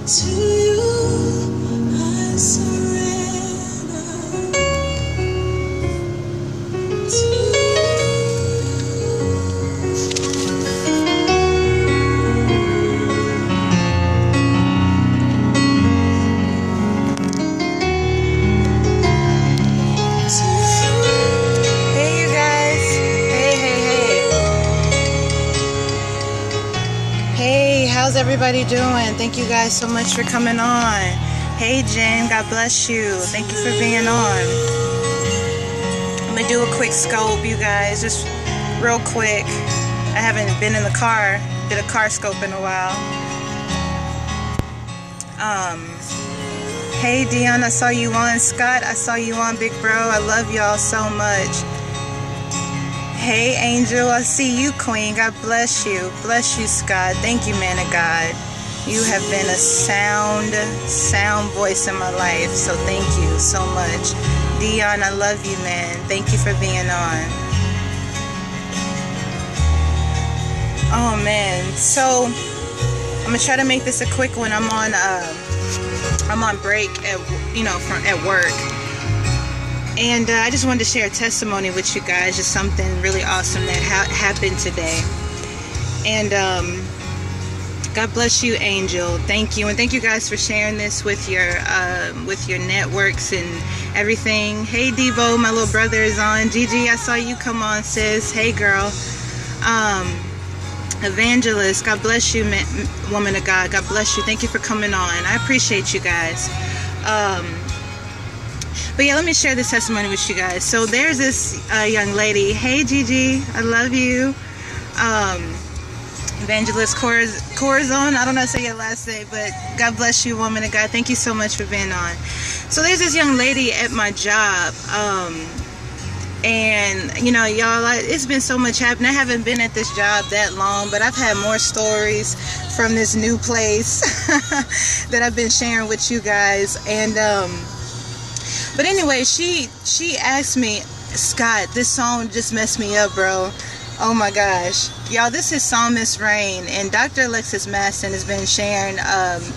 To you I surrender. To Hey, you guys. Hey, how's everybody doing? Thank you guys so much for coming on. Hey, Jen, God bless you. Thank you for being on. I'm going to do a quick scope, you guys, just real quick. I haven't been in the car, did a car scope in a while. Hey, Dion, I saw you on. Scott, I saw you on, big bro. I love y'all so much. Hey, Angel, I see you, Queen. God bless you. Bless you, Scott. Thank you, man of God. You have been a sound voice in my life, so thank you so much. Dion, I love you, man. Thank you for being on. Oh, man. So, I'm going to try to make this a quick one. I'm on break at work. And I just wanted to share a testimony with you guys, just something really awesome that happened today. And God bless you, Angel. Thank you, and thank you guys for sharing this with your networks and everything. Hey, Devo, my little brother is on. Gigi, I saw you come on, sis. Hey, girl. Evangelist, God bless you, woman of God. God bless you. Thank you for coming on. I appreciate you guys. But yeah, let me share this testimony with you guys. So there's this young lady. Hey, Gigi, I love you. Evangelist Corazon. I don't know how to say your last name, but God bless you, woman of God. Thank you so much for being on. So there's this young lady at my job. And y'all, it's been so much happening. I haven't been at this job that long, but I've had more stories from this new place that I've been sharing with you guys. And but anyway, she asked me, Scott, this song just messed me up, bro. Oh my gosh, y'all, this is Psalmist Rain, and Dr. Alexis Masson has been sharing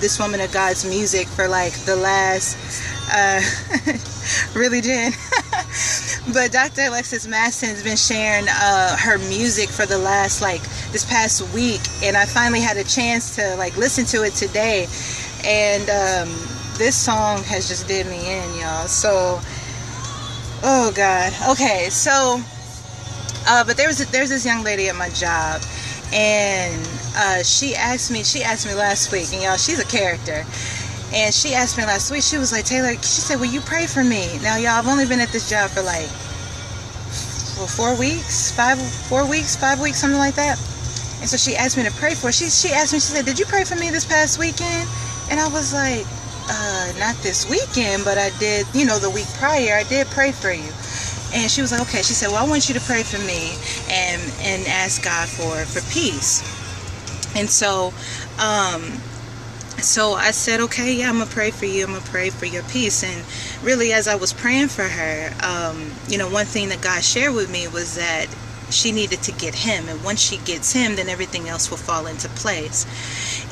this woman of God's music for like the last really, Jen. But Dr. Alexis Masson has been sharing her music for the last, this past week. And I finally had a chance to, listen to it today. And this song has just did me in, y'all. So, oh, God. Okay, so, but there's this young lady at my job. And she asked me last week. And, y'all, she's a character. And she asked me last week, she was like, Taylor, she said, will you pray for me? Now, y'all, I've only been at this job for 4 weeks, 5 weeks, something like that. And so she asked me to pray for her. She asked me, she said, did you pray for me this past weekend? And I was like, not this weekend, but I did, the week prior, I did pray for you. And she was like, okay. She said, well, I want you to pray for me and ask God for peace. And so, so I said, okay, yeah, I'm going to pray for you. I'm going to pray for your peace. And really, as I was praying for her, one thing that God shared with me was that she needed to get him. And once she gets him, then everything else will fall into place.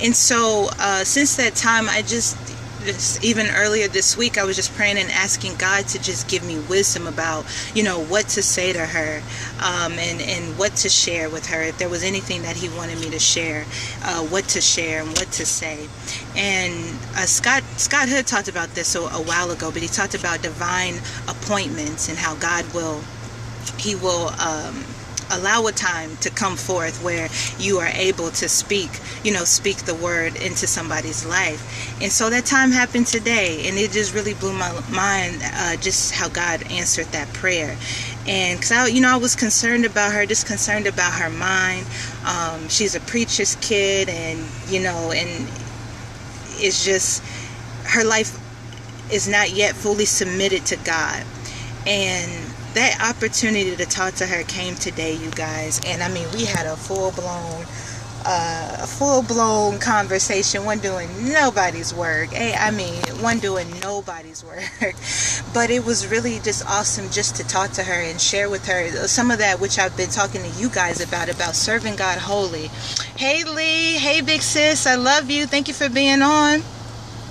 And so since that time, even earlier this week, I was just praying and asking God to just give me wisdom about, what to say to her, and what to share with her. If there was anything that he wanted me to share, what to share and what to say. And Scott Hood talked about this a while ago, but he talked about divine appointments and how God will allow a time to come forth where you are able to speak the word into somebody's life. And so that time happened today, and it just really blew my mind, just how God answered that prayer. And because I was concerned about her, just concerned about her mind. She's a preacher's kid, and and it's just, her life is not yet fully submitted to God. And that opportunity to talk to her came today, you guys. And I mean, we had a full-blown conversation. One doing nobody's work. One doing nobody's work. But it was really just awesome just to talk to her and share with her some of that which I've been talking to you guys about serving God holy. Hey, Lee. Hey, big sis. I love you. Thank you for being on.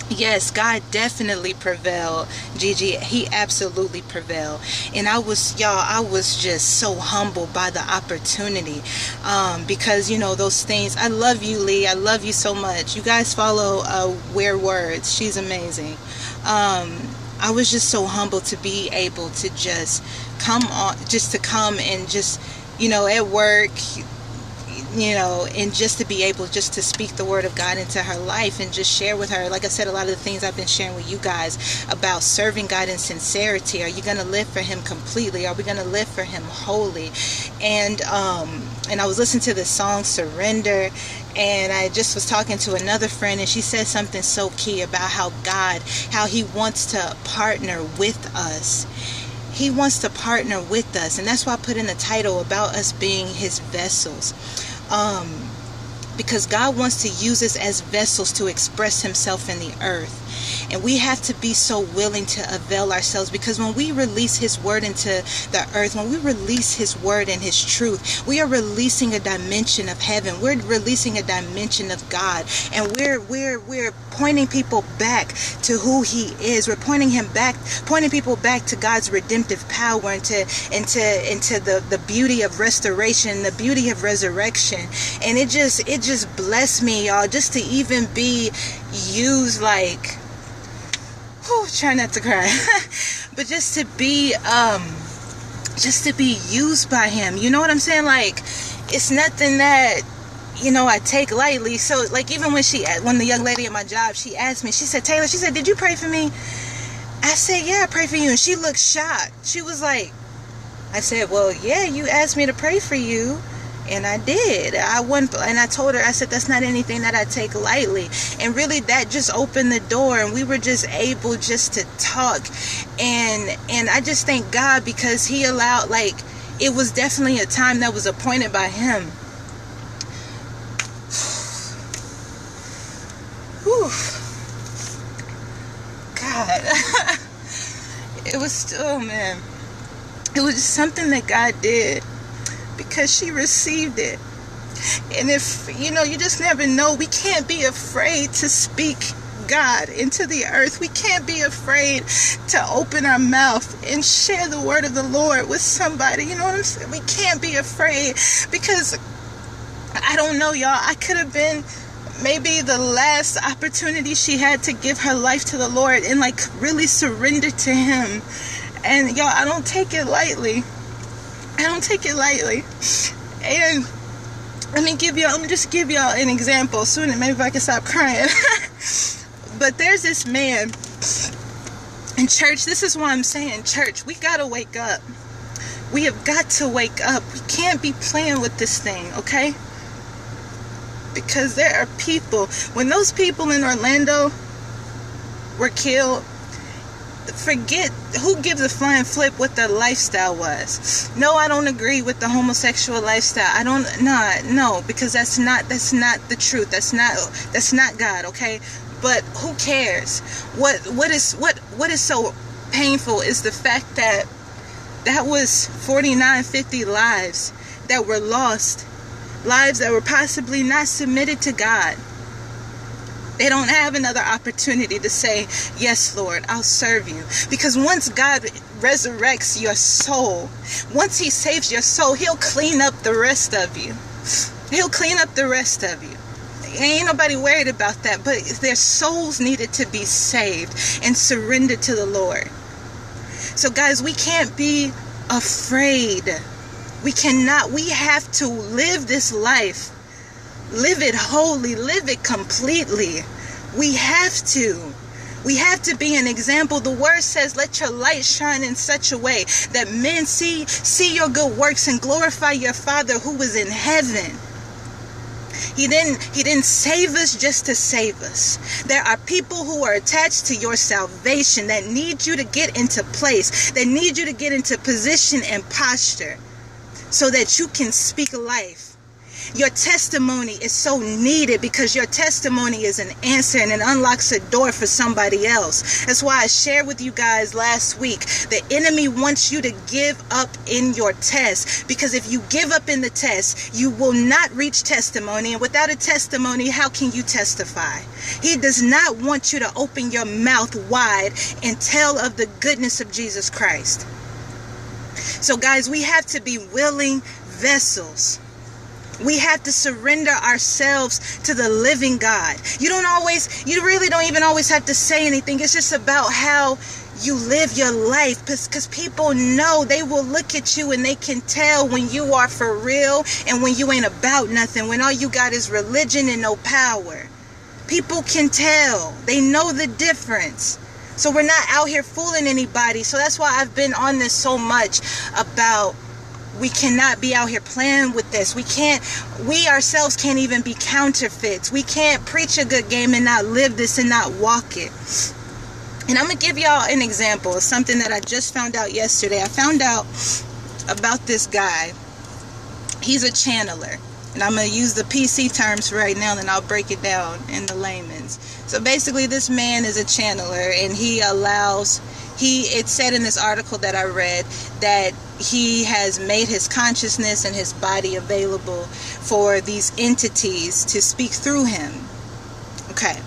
Yes, God definitely prevailed, Gigi. He absolutely prevailed. And I was just so humbled by the opportunity. Because, those things. I love you, Lee. I love you so much. You guys follow Wear Words. She's amazing. I was just so humbled to be able to just come and just, at work, and just to be able just to speak the word of God into her life and just share with her, like I said, a lot of the things I've been sharing with you guys about serving God in sincerity. Are you going to live for him completely? Are we going to live for him wholly? And I was listening to the song Surrender, and I just was talking to another friend, and she said something so key about how he wants to partner with us. He wants to partner with us, and that's why I put in the title about us being his vessels. Because God wants to use us as vessels to express himself in the earth. And we have to be so willing to avail ourselves, because when we release his word into the earth, when we release his word and his truth, we are releasing a dimension of heaven. We're releasing a dimension of God, and we're pointing people back to who he is. We're pointing people back to God's redemptive power, into the beauty of restoration, the beauty of resurrection. And it just blessed me, y'all, just to even be used, like, try not to cry, but just to be used by him. You know what I'm saying? Like, it's nothing that I take lightly. So, like, even when the young lady at my job, she asked me, she said, Taylor, she said, did you pray for me? I said, yeah, I prayed for you. And she looked shocked. She was like, I said, well, yeah, you asked me to pray for you. And I did. And I told her, I said, that's not anything that I take lightly. And really, that just opened the door, and we were just able just to talk. And I just thank God, because he allowed, like, it was definitely a time that was appointed by him. Whew. God. It was still, man. It was just something that God did, because she received it. And if, you just never know. We can't be afraid to speak God into the earth. We can't be afraid to open our mouth and share the word of the Lord with somebody. You know what I'm saying? We can't be afraid, because I don't know, y'all. I could have been maybe the last opportunity she had to give her life to the Lord and, like, really surrender to him. And y'all, I don't take it lightly. I don't take it lightly. And let me just give y'all an example. Soon, maybe if I can stop crying. But there's this man in church. This is why I'm saying, church, we got to wake up. We have got to wake up. We can't be playing with this thing, okay? Because there are people, when those people in Orlando were killed, forget who gives a flying flip what their lifestyle was. No, I don't agree with the homosexual lifestyle. No, because that's not the truth. That's not God, okay? But who cares? What is so painful is the fact that was 49, 50 lives that were lost, lives that were possibly not submitted to God. They don't have another opportunity to say, yes, Lord, I'll serve you. Because once God resurrects your soul, once he saves your soul, he'll clean up the rest of you. He'll clean up the rest of you. Ain't nobody worried about that. But their souls needed to be saved and surrendered to the Lord. So, guys, we can't be afraid. We cannot. We have to live this life. Live it wholly, live it completely. We have to. We have to be an example. The word says, let your light shine in such a way that men see your good works and glorify your Father who is in heaven. He didn't save us just to save us. There are people who are attached to your salvation that need you to get into place. They need you to get into position and posture so that you can speak life. Your testimony is so needed because your testimony is an answer and it unlocks a door for somebody else. That's why I shared with you guys last week. The enemy wants you to give up in your test, because if you give up in the test, you will not reach testimony. And without a testimony, how can you testify? He does not want you to open your mouth wide and tell of the goodness of Jesus Christ. So guys, we have to be willing vessels. We have to surrender ourselves to the living God. You really don't even always have to say anything. It's just about how you live your life, because people know. They will look at you and they can tell when you are for real and when you ain't about nothing, when all you got is religion and no power. People can tell. They know the difference. So we're not out here fooling anybody. So that's why I've been on this so much about we cannot be out here playing with this. We ourselves can't even be counterfeits. We can't preach a good game and not live this and not walk it. And I'm going to give y'all an example of something that I just found out yesterday. I found out about this guy. He's a channeler. And I'm going to use the PC terms right now, then I'll break it down in the layman's. So basically, this man is a channeler, and it said in this article that I read that he has made his consciousness and his body available for these entities to speak through him. Okay.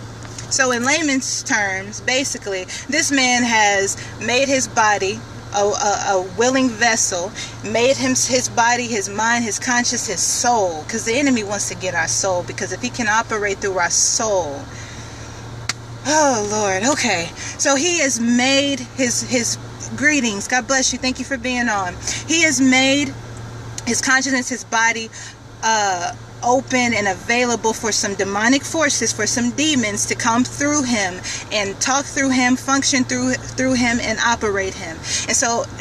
So in layman's terms, basically, this man has made his body a willing vessel, made him his body, his mind, his conscience, his soul, because the enemy wants to get our soul, because if he can operate through our soul, oh Lord, okay. So he has made his greetings. God bless you. Thank you for being on. He has made his consciousness, his body, open and available for some demonic forces, for some demons to come through him and talk through him, function through him, and operate him.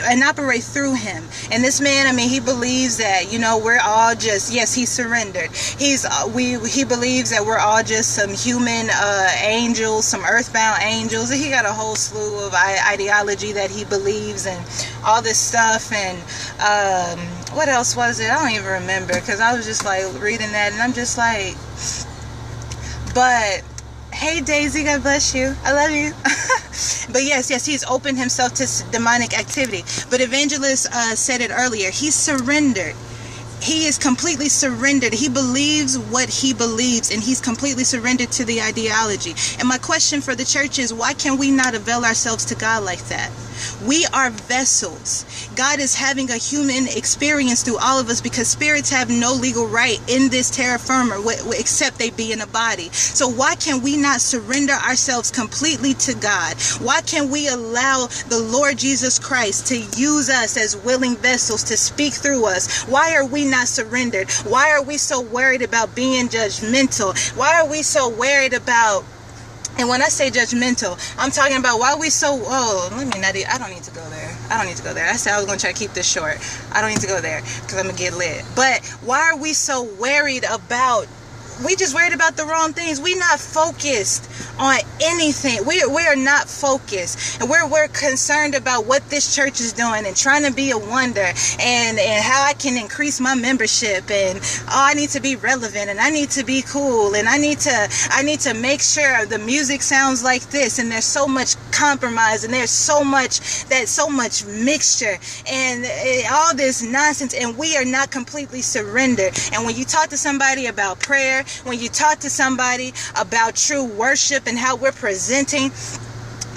And operate through him. And this man, he believes that, we're all just, yes, he surrendered. He believes that we're all just some human angels, some earthbound angels. He got a whole slew of ideology that he believes and all this stuff. And what else was it? I don't even remember, because I was just like reading that and I'm just like, but hey Daisy, God bless you, I love you. But yes, he's opened himself to demonic activity. But Evangelist said it earlier, he's surrendered. He is completely surrendered. He believes what he believes, and he's completely surrendered to the ideology. And my question for the church is, why can we not avail ourselves to God like that? We are vessels. God is having a human experience through all of us, because spirits have no legal right in this terra firma except they be in a body. So why can we not surrender ourselves completely to God? Why can we allow the Lord Jesus Christ to use us as willing vessels to speak through us? Why are we not surrendered? Why are we so worried about being judgmental? Why are we so worried about, and when I say judgmental, I'm talking about why we so, I don't need to go there. I said I was going to try to keep this short. I don't need to go there because I'm going to get lit. But why are we so worried about, we just worried about the wrong things. We not focused on anything. We are not focused. And we're concerned about what this church is doing and trying to be a wonder, and how I can increase my membership, and I need to be relevant, and I need to be cool, and I need to make sure the music sounds like this. And there's so much compromise, and there's so much mixture, and all this nonsense, and we are not completely surrendered. And when you talk to somebody about prayer, when you talk to somebody about true worship and how we're presenting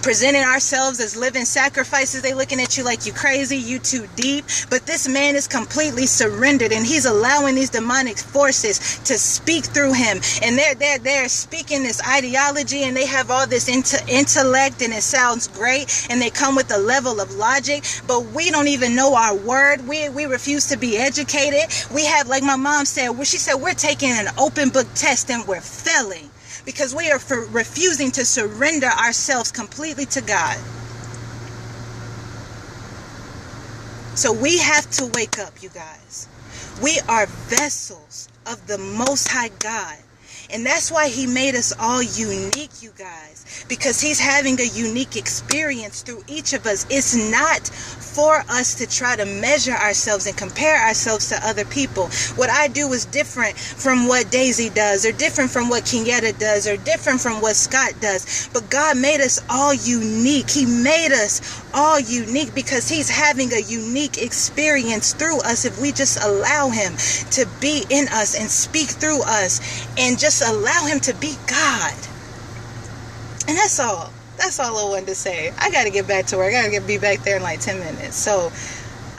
ourselves as living sacrifices, they looking at you like you crazy, you too deep. But this man is completely surrendered, and he's allowing these demonic forces to speak through him. And they're speaking this ideology, and they have all this intellect, and it sounds great, and they come with a level of logic, but we don't even know our word. We refuse to be educated. We have, like my mom said, she said, we're taking an open book test and we're failing, because we are refusing to surrender ourselves completely to God. So we have to wake up, you guys. We are vessels of the Most High God. And that's why he made us all unique, you guys, because he's having a unique experience through each of us. It's not for us to try to measure ourselves and compare ourselves to other people. What I do is different from what Daisy does, or different from what Kenyatta does, or different from what Scott does. But God made us all unique. He made us all unique because he's having a unique experience through us if we just allow him to be in us and speak through us and just allow him to be God. And that's all. That's all I wanted to say. I got to get back to work. I got to be back there in like 10 minutes. So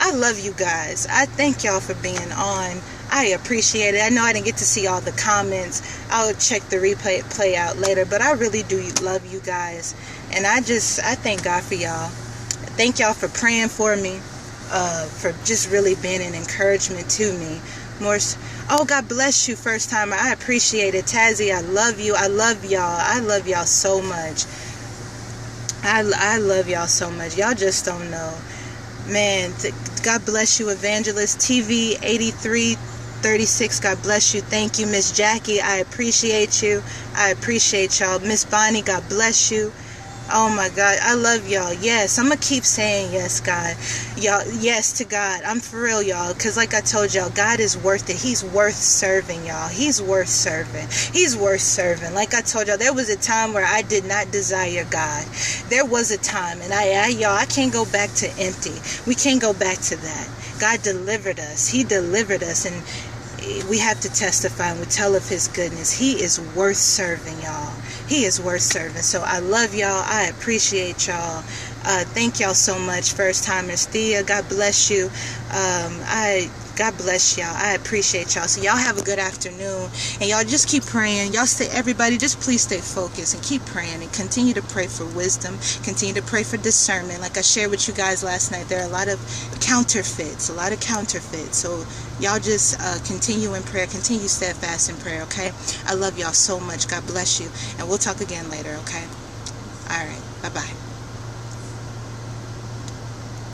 I love you guys. I thank y'all for being on. I appreciate it. I know I didn't get to see all the comments. I'll check the replay out later. But I really do love you guys. And I thank God for y'all. Thank y'all for praying for me. For just really being an encouragement to me. Oh, God bless you, first timer. I appreciate it. Tazzy, I love you. I love y'all. I love y'all so much. I love y'all so much. Y'all just don't know. Man, God bless you, Evangelist TV 8336. God bless you. Thank you, Miss Jackie. I appreciate you. I appreciate y'all. Miss Bonnie, God bless you. Oh my God, I love y'all. Yes, I'm gonna keep saying yes, God. Y'all, yes to God. I'm for real, y'all, because like I told y'all, God is worth it. He's worth serving, y'all. He's worth serving. He's worth serving. Like I told y'all, there was a time where I did not desire God. There was a time, and y'all, I can't go back to empty. We can't go back to that. God delivered us. He delivered us, and we have to testify and we tell of his goodness. He is worth serving, y'all. He is worth serving. So I love y'all. I appreciate y'all. Thank y'all so much, first timers. Thea, God bless you. God bless y'all. I appreciate y'all. So y'all have a good afternoon, and y'all just keep praying. Y'all everybody just please stay focused and keep praying and continue to pray for wisdom. Continue to pray for discernment. Like I shared with you guys last night, there are a lot of counterfeits. So y'all just continue in prayer. Continue steadfast in prayer, okay? I love y'all so much. God bless you. And we'll talk again later, okay? All right. Bye-bye.